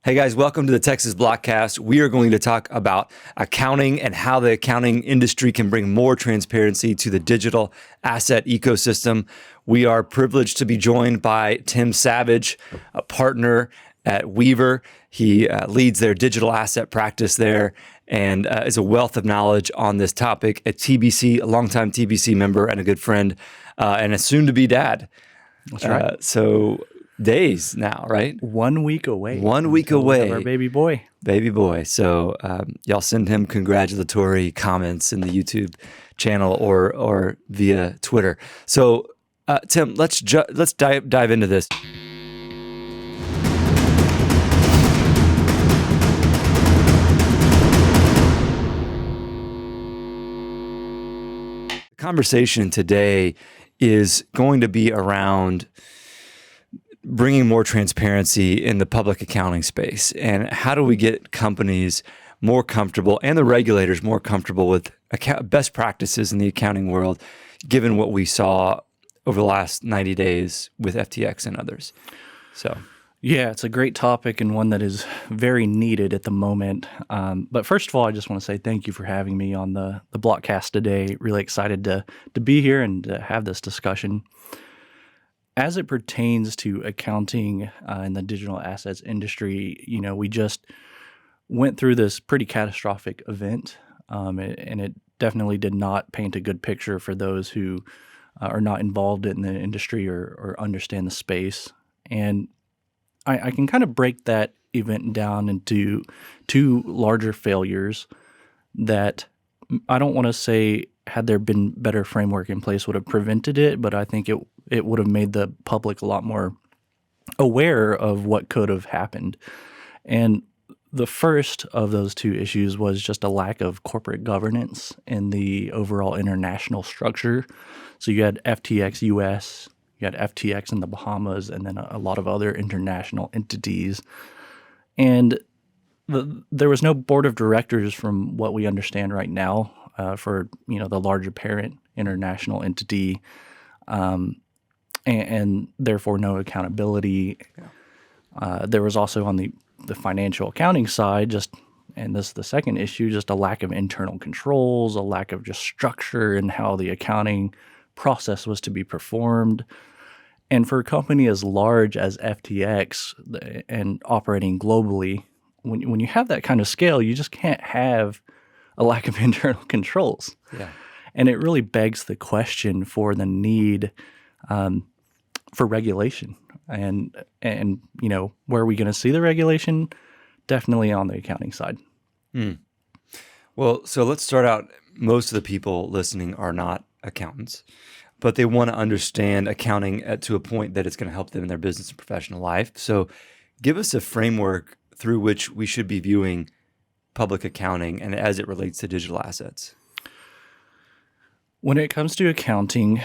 Hey guys, welcome to the Texas Blockcast. We are going to talk about accounting and how the accounting industry can bring more transparency to the digital asset ecosystem. We are privileged to be joined by Tim Savage, a partner at Weaver. He leads their digital asset practice there and is a wealth of knowledge on this topic. A longtime TBC member and a good friend, and a soon-to-be dad. That's right. So days now, right? 1 week away. 1 week away. Our baby boy. Baby boy. So y'all send him congratulatory comments in the YouTube channel or via Twitter. So Tim, let's dive into this. The conversation today is going to be around bringing more transparency in the public accounting space, and how do we get companies more comfortable and the regulators more comfortable with best practices in the accounting world, given what we saw over the last 90 days with FTX and others. So, yeah, it's a great topic and one that is very needed at the moment. But first of all, I just want to say thank you for having me on the Blockcast today. Really excited to be here and to have this discussion. As it pertains to accounting in the digital assets industry, we just went through this pretty catastrophic event, and it definitely did not paint a good picture for those who are not involved in the industry or understand the space. And I can kind of break that event down into two larger failures that I don't want to say, had there been better framework in place, would have prevented it, but I think it would have made the public a lot more aware of what could have happened. And the first of those two issues was just a lack of corporate governance in the overall international structure. So you had FTX US, you had FTX in the Bahamas, and then a lot of other international entities. And there was no board of directors from what we understand right now for the larger parent international entity, and therefore no accountability. Yeah. There was also on the financial accounting side, and this is the second issue, just a lack of internal controls, a lack of just structure in how the accounting process was to be performed. And for a company as large as FTX and operating globally, when you have that kind of scale, you just can't have a lack of internal controls. Yeah. And it really begs the question for the need for regulation. And where are we going to see the regulation? Definitely on the accounting side. Well, so let's start out. Most of the people listening are not accountants, but they want to understand accounting to a point that it's going to help them in their business and professional life. So give us a framework through which we should be viewing public accounting and as it relates to digital assets. When it comes to accounting,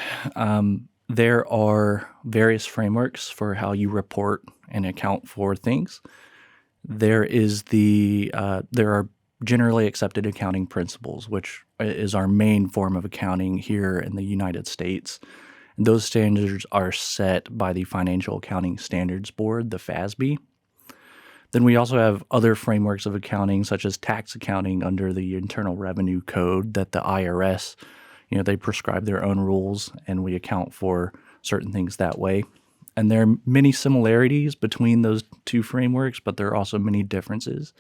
there are various frameworks for how you report and account for things. There are generally accepted accounting principles, which is our main form of accounting here in the United States. And those standards are set by the Financial Accounting Standards Board, the FASB. Then we also have other frameworks of accounting, such as tax accounting under the Internal Revenue Code that the IRS, they prescribe their own rules, and we account for certain things that way. And there are many similarities between those two frameworks, but there are also many differences.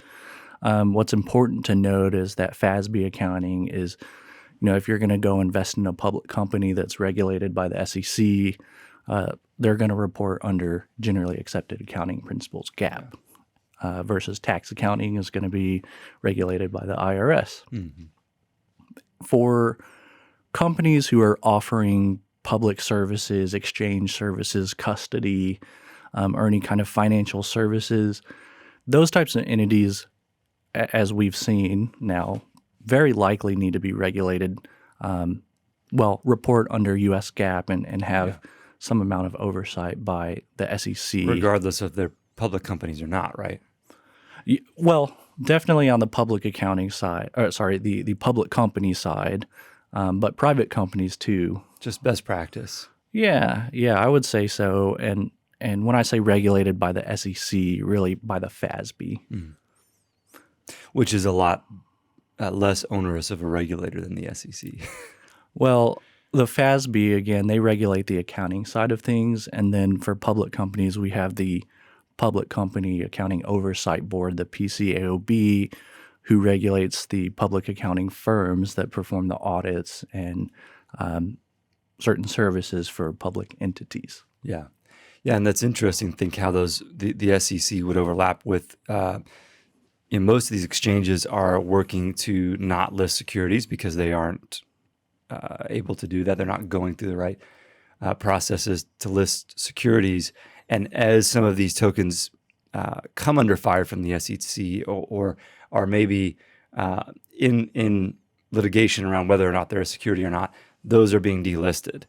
What's important to note is that FASB accounting is, if you're going to go invest in a public company that's regulated by the SEC, they're going to report under generally accepted accounting principles, GAAP. Versus tax accounting is going to be regulated by the IRS. Mm-hmm. For companies who are offering public services, exchange services, custody, or any kind of financial services, those types of entities, as we've seen now, very likely need to be regulated, report under U.S. GAAP and have some amount of oversight by the SEC. Regardless if they're public companies or not, right? Well, definitely on the public accounting side, the public company side, but private companies too. Just best practice. Yeah, I would say so. And And when I say regulated by the SEC, really by the FASB. Which is a lot less onerous of a regulator than the SEC. Well, the FASB, again, they regulate the accounting side of things. And then for public companies, we have the Public Company Accounting Oversight Board, the PCAOB, who regulates the public accounting firms that perform the audits and certain services for public entities. Yeah. Yeah, and that's interesting to think how the SEC would overlap with most of these exchanges are working to not list securities because they aren't able to do that. They're not going through the right processes to list securities. And as some of these tokens come under fire from the SEC or are maybe in litigation around whether or not they're a security or not, those are being delisted.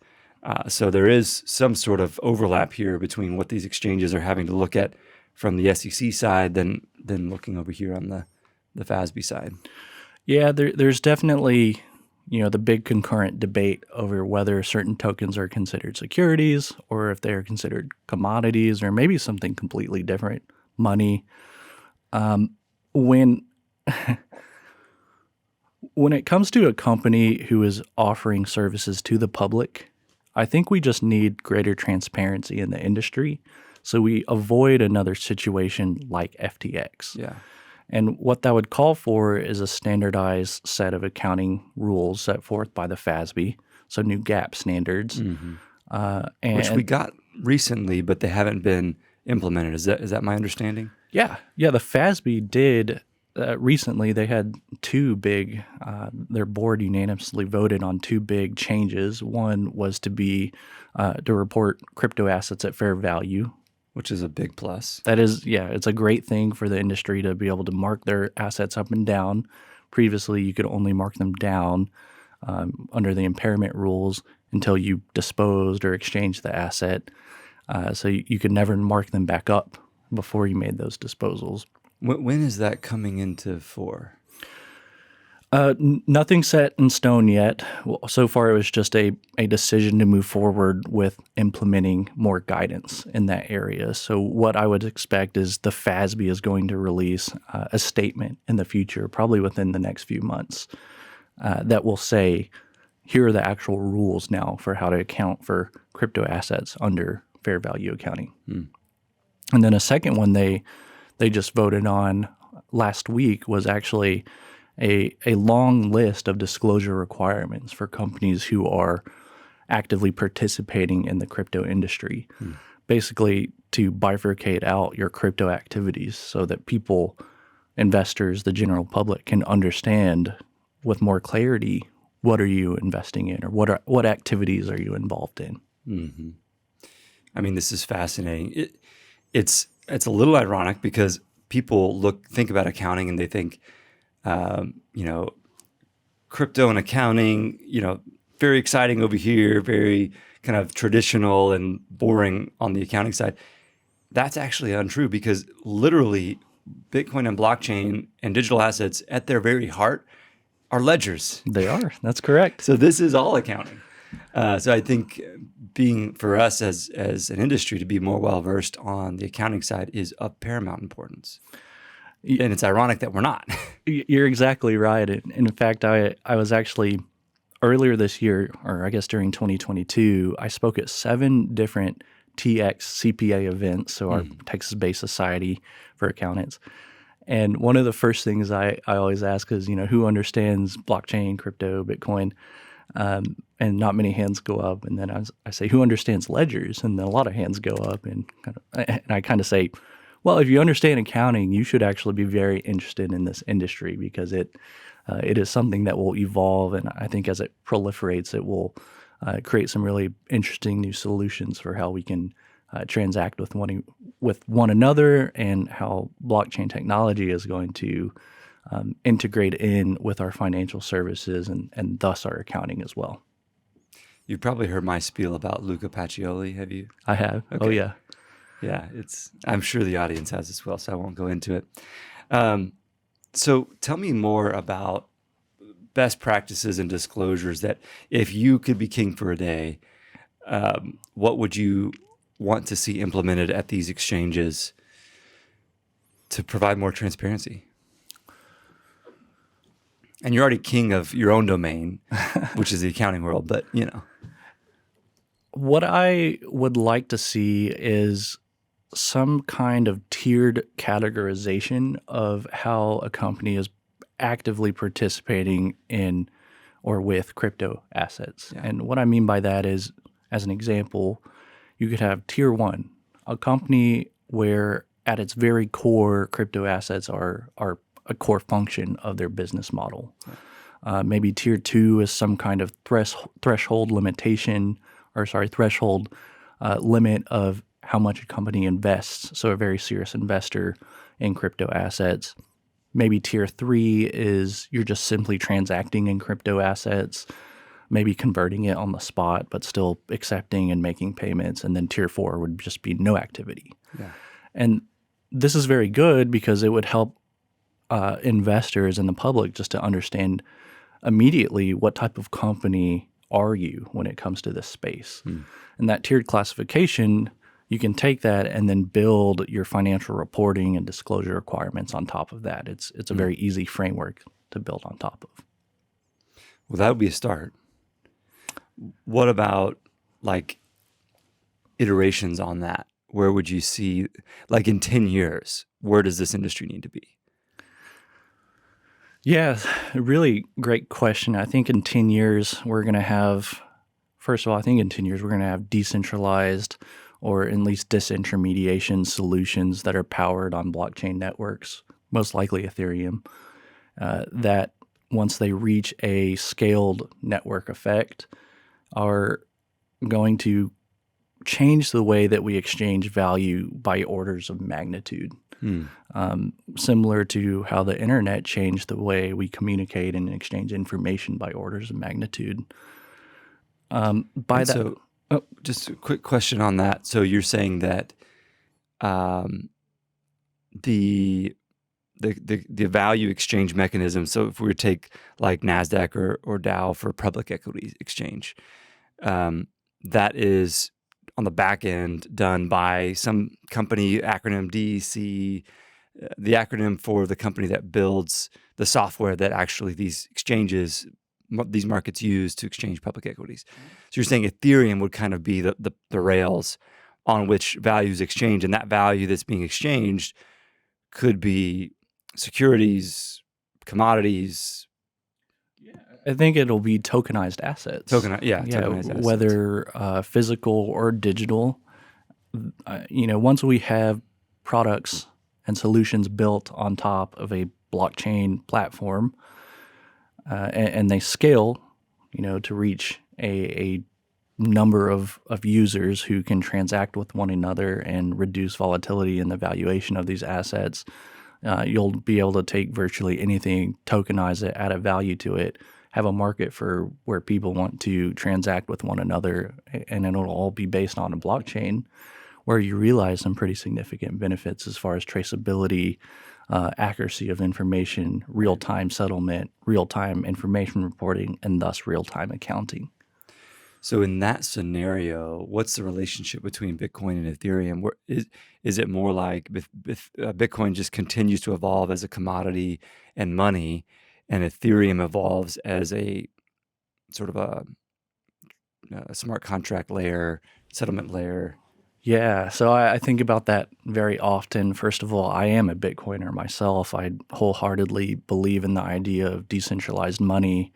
So there is some sort of overlap here between what these exchanges are having to look at from the SEC side than looking over here on the FASB side. Yeah, there's definitely the big concurrent debate over whether certain tokens are considered securities or if they are considered commodities or maybe something completely different, money. When it comes to a company who is offering services to the public, I think we just need greater transparency in the industry so we avoid another situation like FTX. Yeah. And what that would call for is a standardized set of accounting rules set forth by the FASB, so new GAAP standards. Which we got recently, but they haven't been implemented. Is that my understanding? Yeah. The FASB did recently. They had two big. Their board unanimously voted on two big changes. One was to report crypto assets at fair value, which is a big plus. That is, it's a great thing for the industry to be able to mark their assets up and down. Previously, you could only mark them down under the impairment rules until you disposed or exchanged the asset. So you could never mark them back up before you made those disposals. When is that coming into force? Nothing set in stone yet. Well, so far, it was just a decision to move forward with implementing more guidance in that area. So what I would expect is the FASB is going to release a statement in the future, probably within the next few months, that will say, here are the actual rules now for how to account for crypto assets under fair value accounting. And then a second one they just voted on last week was actually a long list of disclosure requirements for companies who are actively participating in the crypto industry, basically to bifurcate out your crypto activities so that people, investors, the general public can understand with more clarity what are you investing in or what activities are you involved in. Mm-hmm. I mean, this is fascinating. It's a little ironic because people think about accounting and they think, crypto and accounting, very exciting over here, very kind of traditional and boring on the accounting side. That's actually untrue because literally Bitcoin and blockchain and digital assets at their very heart are ledgers. They are. That's correct. So this is all accounting. So I think being for us as an industry to be more well-versed on the accounting side is of paramount importance. And it's ironic that we're not. You're exactly right. In fact, I was actually earlier this year, or I guess during 2022, I spoke at 7 different TX CPA events, so our Texas-based society for accountants. And one of the first things I always ask is, who understands blockchain, crypto, Bitcoin? And not many hands go up. And then I say, who understands ledgers? And then a lot of hands go up. And I kind of say, well, if you understand accounting, you should actually be very interested in this industry because it is something that will evolve. And I think as it proliferates, it will create some really interesting new solutions for how we can transact with one another and how blockchain technology is going to integrate in with our financial services and thus our accounting as well. You've probably heard my spiel about Luca Pacioli, have you? I have. Okay. Oh, yeah. Yeah, I'm sure the audience has as well, so I won't go into it. So tell me more about best practices and disclosures that if you could be king for a day, what would you want to see implemented at these exchanges to provide more transparency? And you're already king of your own domain, which is the accounting world, but What I would like to see is some kind of tiered categorization of how a company is actively participating in or with crypto assets. Yeah. And what I mean by that is, as an example, you could have tier one, a company where at its very core, crypto assets are a core function of their business model. Maybe tier two is some kind of threshold limitation, threshold limit of how much a company invests. So a very serious investor in crypto assets. Maybe tier three is you're just simply transacting in crypto assets, maybe converting it on the spot, but still accepting and making payments. And then tier four would just be no activity. Yeah. And this is very good because it would help investors and the public just to understand immediately what type of company are you when it comes to this space. And that tiered classification, you can take that and then build your financial reporting and disclosure requirements on top of that. It's a very easy framework to build on top of. Well, that would be a start. What about like iterations on that? Where would you see, like in 10 years, where does this industry need to be? Yeah, a really great question. I think in 10 years, we're going to have, first of all, I think in 10 years, we're going to have decentralized or at least disintermediation solutions that are powered on blockchain networks, most likely Ethereum, that once they reach a scaled network effect, are going to change the way that we exchange value by orders of magnitude. Similar to how the internet changed the way we communicate and exchange information by orders of magnitude. Just a quick question on that. So you're saying that the value exchange mechanism. So if we were to take like NASDAQ or Dow for public equity exchange, that is on the back end done by some company, acronym DEC, the acronym for the company that builds the software that actually these exchanges, these markets use to exchange public equities. So you're saying Ethereum would kind of be the rails on which value is exchanged, and that value that's being exchanged could be securities, commodities. I think it'll be tokenized assets. Tokenized assets. Whether physical or digital. Once we have products and solutions built on top of a blockchain platform, and they scale, to reach a number of users who can transact with one another and reduce volatility in the valuation of these assets, you'll be able to take virtually anything, tokenize it, add a value to it, have a market for where people want to transact with one another, and it'll all be based on a blockchain where you realize some pretty significant benefits as far as traceability, accuracy of information, real-time settlement, real-time information reporting, and thus real-time accounting. So in that scenario, what's the relationship between Bitcoin and Ethereum? Is it more like Bitcoin just continues to evolve as a commodity and money, and Ethereum evolves as a sort of a smart contract layer, settlement layer? Yeah, so I think about that very often. First of all, I am a Bitcoiner myself. I wholeheartedly believe in the idea of decentralized money.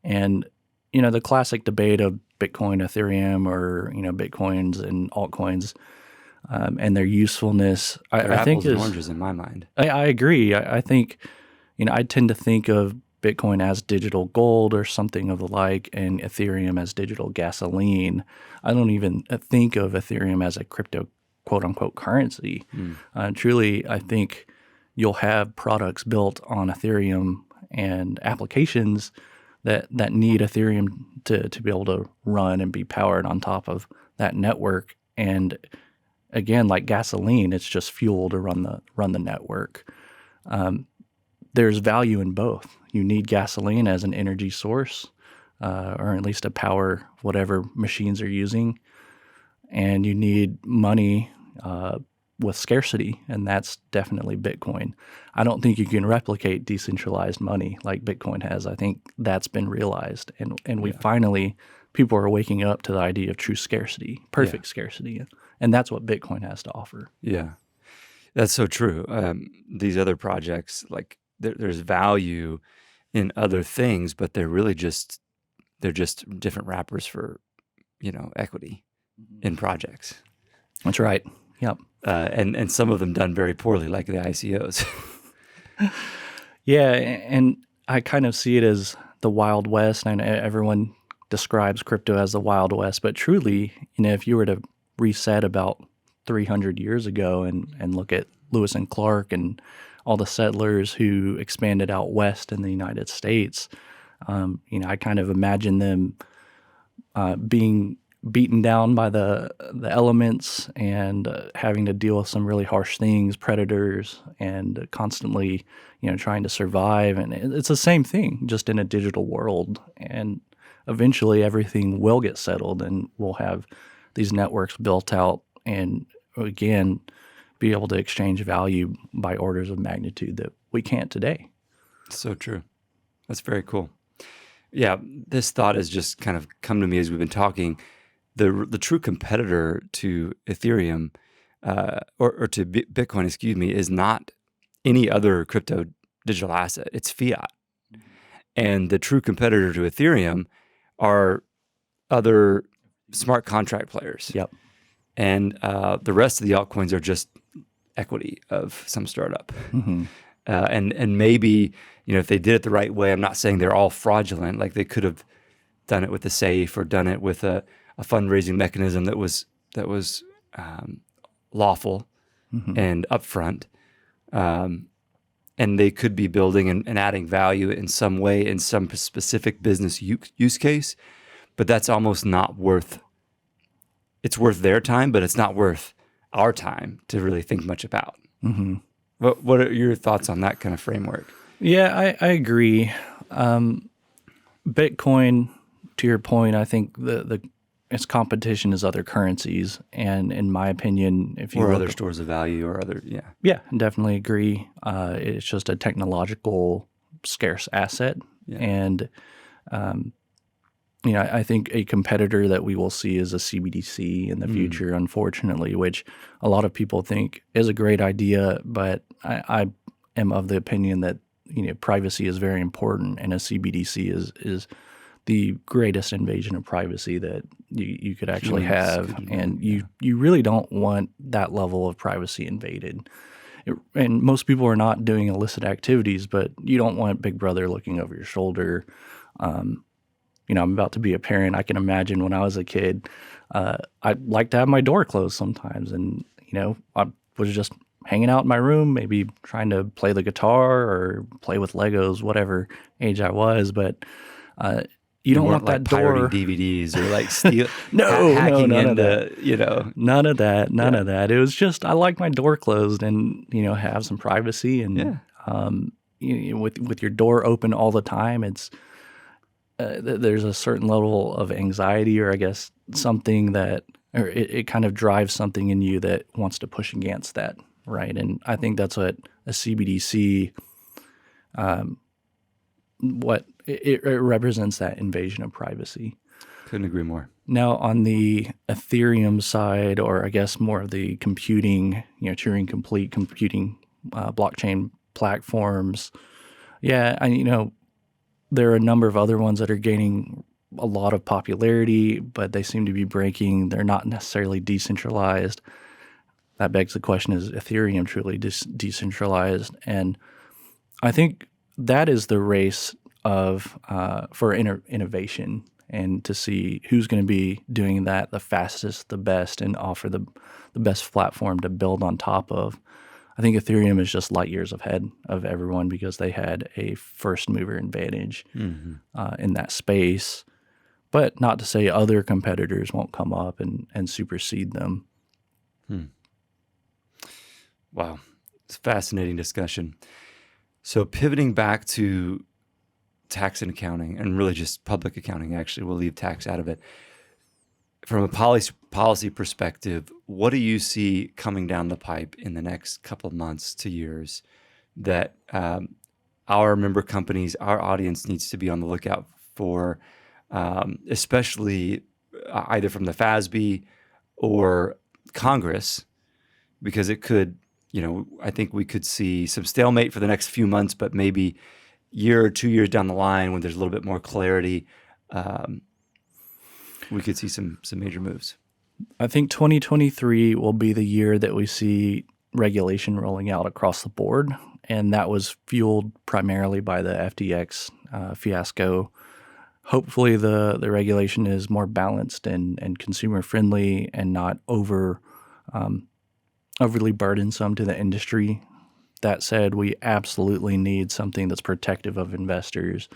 And, the classic debate of Bitcoin, Ethereum, or, Bitcoins and altcoins and their usefulness, I think apples and oranges in my mind. I agree. I think, I tend to think of Bitcoin as digital gold or something of the like, and Ethereum as digital gasoline. I don't even think of Ethereum as a crypto, quote unquote, currency. Truly, I think you'll have products built on Ethereum and applications that need Ethereum to be able to run and be powered on top of that network. And again, like gasoline, it's just fuel to run the network. There's value in both. You need gasoline as an energy source, or at least to power whatever machines are using. and you need money with scarcity, and that's definitely Bitcoin. I don't think you can replicate decentralized money like Bitcoin has. I think that's been realized, and we finally, people are waking up to the idea of true scarcity, perfect scarcity, and that's what Bitcoin has to offer. Yeah, that's so true. These other projects, like there's value in other things, but they're just different wrappers for, equity in projects. That's right. Yep. And some of them done very poorly, like the ICOs. Yeah, and I kind of see it as the Wild West. And everyone describes crypto as the Wild West, but truly, if you were to reset about 300 years ago and look at Lewis and Clark and all the settlers who expanded out west in the United States, I kind of imagine them being beaten down by the elements and having to deal with some really harsh things, predators, and constantly, trying to survive. And it's the same thing, just in a digital world. And eventually everything will get settled and we'll have these networks built out and, again, be able to exchange value by orders of magnitude that we can't today. So true. That's very cool. Yeah, this thought has just kind of come to me as we've been talking. The true competitor to Ethereum or to Bitcoin, is not any other crypto digital asset. It's fiat. And the true competitor to Ethereum are other smart contract players. Yep. And the rest of the altcoins are just equity of some startup. Mm-hmm. And maybe, if they did it the right way, I'm not saying they're all fraudulent. Like they could have done it with a safe or done it with a fundraising mechanism that was lawful and upfront. And they could be building and adding value in some way in some specific business use case, but that's almost not worth. It's worth their time, but it's not worth our time to really think much about. Mm-hmm. What are your thoughts on that kind of framework? Yeah, I agree. Bitcoin, to your point, I think its competition is other currencies, and in my opinion, if you or look other stores of value or other, yeah, definitely agree. It's just a technological scarce asset, and I think a competitor that we will see is a CBDC in the future, unfortunately, which a lot of people think is a great idea, but I am of the opinion that privacy is very important, and a CBDC is the greatest invasion of privacy that you could actually have, and you really don't want that level of privacy invaded. And most people are not doing illicit activities, but you don't want Big Brother looking over your shoulder. I'm about to be a parent. I can imagine when I was a kid, I'd like to have my door closed sometimes, and I was just hanging out in my room, maybe trying to play the guitar or play with Legos, whatever age I was, but you don't want that door pirating DVDs or like steal no, hacking none into of that. None of that. It was just I like my door closed and have some privacy and with your door open all the time. It's there's a certain level of anxiety, or I guess something that, or it kind of drives something in you that wants to push against that, right? And I think that's what a CBDC, what it represents, that invasion of privacy. Couldn't agree more. Now, on the Ethereum side, or I guess more of the computing, Turing complete computing blockchain platforms, there are a number of other ones that are gaining a lot of popularity, but they seem to be breaking. They're not necessarily decentralized. That begs the question, is Ethereum truly decentralized? And I think that is the race for innovation, and to see who's going to be doing that the fastest, the best, and offer the best platform to build on top of. I think Ethereum is just light years ahead of everyone because they had a first mover advantage in that space. But not to say other competitors won't come up and supersede them. Wow. It's a fascinating discussion. So pivoting back to tax and accounting, and really just public accounting, actually, we'll leave tax out of it. from a policy perspective, what do you see coming down the pipe in the next couple of months to years that our member companies, our audience needs to be on the lookout for, especially either from the FASB or Congress, because it could, I think we could see some stalemate for the next few months, but maybe year or 2 years down the line when there's a little bit more clarity, we could see some major moves. I think 2023 will be the year that we see regulation rolling out across the board, and that was fueled primarily by the FTX fiasco. Hopefully the regulation is more balanced and consumer friendly and not overly burdensome to the industry. That said, we absolutely need something that's protective of investors,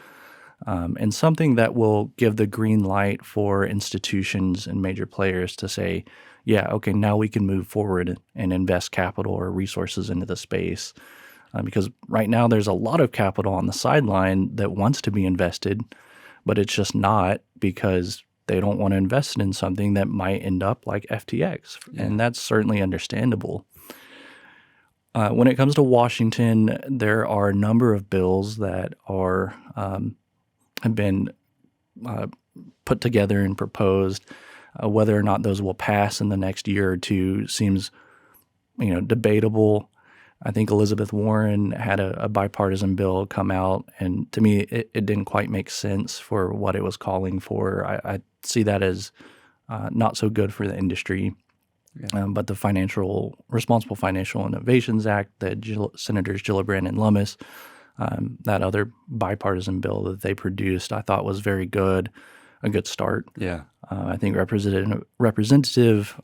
and something that will give the green light for institutions and major players to say, yeah, okay, now we can move forward and invest capital or resources into the space. Because right now there's a lot of capital on the sideline that wants to be invested, but it's just not because they don't want to invest in something that might end up like FTX. Yeah. And that's certainly understandable. When it comes to Washington, there are a number of bills that are have been put together and proposed. Whether or not those will pass in the next year or two seems, debatable. I think Elizabeth Warren had a bipartisan bill come out, and to me, it didn't quite make sense for what it was calling for. I see that as not so good for the industry. Yeah. But the Responsible Financial Innovations Act that Senators Gillibrand and Lummis, that other bipartisan bill that they produced, I thought was very good, a good start. Yeah. I think Representative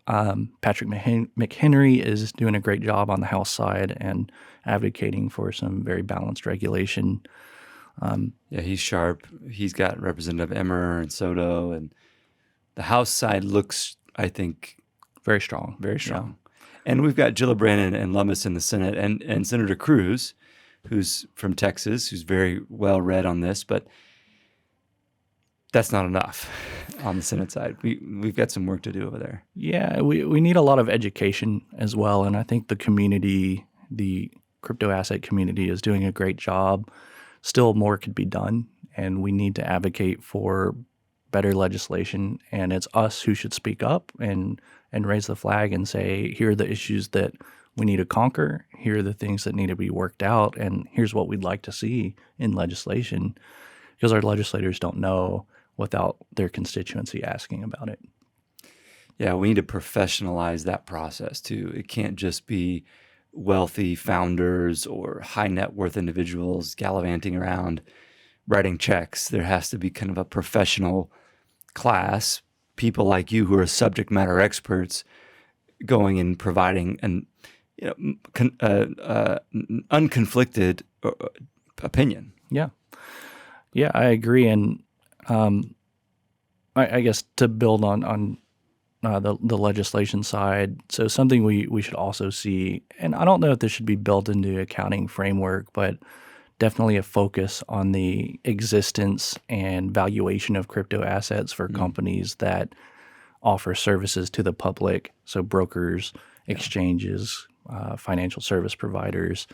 Patrick McHenry is doing a great job on the House side and advocating for some very balanced regulation. Yeah, he's sharp. He's got Representative Emmer and Soto, and the House side looks, I think, very strong. Very strong. Yeah. And we've got Gillibrand and Lummis in the Senate, and Senator Cruz, who's from Texas, who's very well read on this, but that's not enough on the Senate side. We've got some work to do over there. Yeah, we need a lot of education as well, and I think the community, the crypto asset community, is doing a great job. Still more could be done, and we need to advocate for better legislation, and it's us who should speak up and raise the flag and say, here are the issues that we need to conquer, here are the things that need to be worked out, and here's what we'd like to see in legislation, because our legislators don't know without their constituency asking about it. Yeah, we need to professionalize that process too. It can't just be wealthy founders or high net worth individuals gallivanting around writing checks. There has to be kind of a professional class, people like you who are subject matter experts going and providing an unconflicted opinion. Yeah. Yeah, I agree. And I guess to build on the legislation side, so something we should also see, and I don't know if this should be built into accounting framework, but definitely a focus on the existence and valuation of crypto assets for companies that offer services to the public, so brokers, exchanges, financial service providers,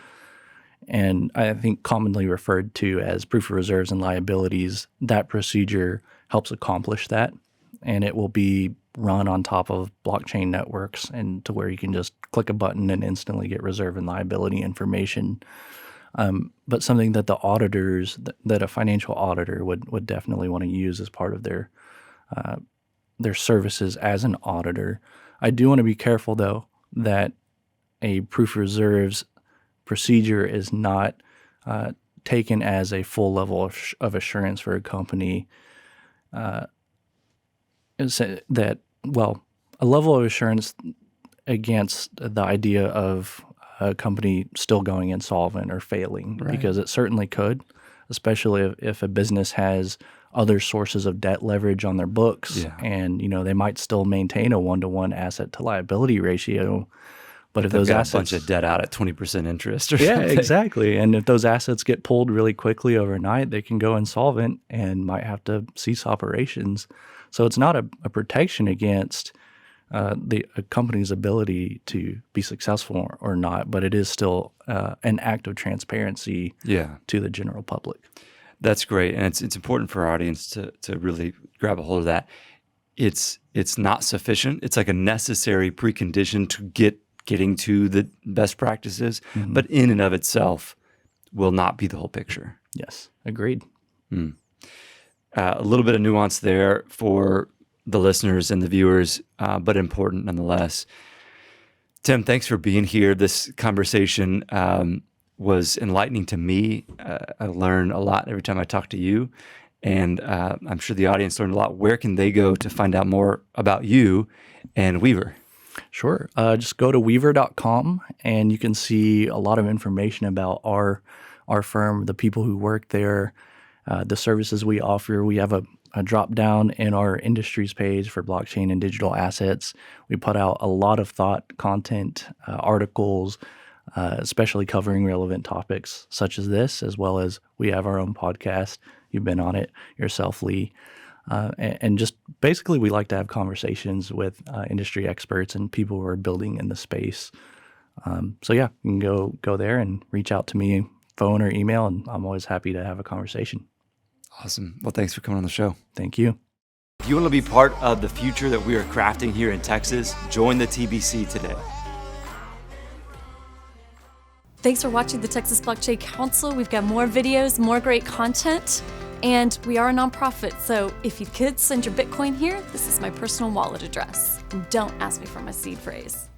and I think commonly referred to as proof of reserves and liabilities. That procedure helps accomplish that, and it will be run on top of blockchain networks, and to where you can just click a button and instantly get reserve and liability information. But something that the auditors, that a financial auditor would definitely want to use as part of their services as an auditor. I do want to be careful, though, that a proof of reserves procedure is not taken as a full level of assurance for a company. A level of assurance against the idea of a company still going insolvent or failing, right? Because it certainly could, especially if a business has other sources of debt leverage on their books, and they might still maintain a 1-to-1 asset to liability ratio. But if those assets, a bunch of debt out at 20% interest or something. Yeah, exactly. And if those assets get pulled really quickly overnight, they can go insolvent and might have to cease operations. So it's not a protection against a company's ability to be successful or not, but it is still an act of transparency to the general public. That's great, and it's important for our audience to really grab a hold of that. It's not sufficient. It's like a necessary precondition to getting to the best practices, but in and of itself will not be the whole picture. Yes, agreed. A little bit of nuance there for the listeners and the viewers, but important nonetheless. Tim, thanks for being here. This conversation was enlightening to me. I learn a lot every time I talk to you, and I'm sure the audience learned a lot. Where can they go to find out more about you and Weaver? Sure. Just go to weaver.com and you can see a lot of information about our firm, the people who work there, the services we offer. We have a drop down in our industries page for blockchain and digital assets. We put out a lot of thought content, articles, especially covering relevant topics such as this, as well as we have our own podcast. You've been on it yourself, Lee. And just basically we like to have conversations with industry experts and people who are building in the space. So yeah, you can go there and reach out to me, phone or email, and I'm always happy to have a conversation. Awesome. Well, thanks for coming on the show. Thank you. If you want to be part of the future that we are crafting here in Texas, join the TBC today. Thanks for watching the Texas Blockchain Council. We've got more videos, more great content, and we are a nonprofit. So if you could send your Bitcoin here, this is my personal wallet address. And don't ask me for my seed phrase.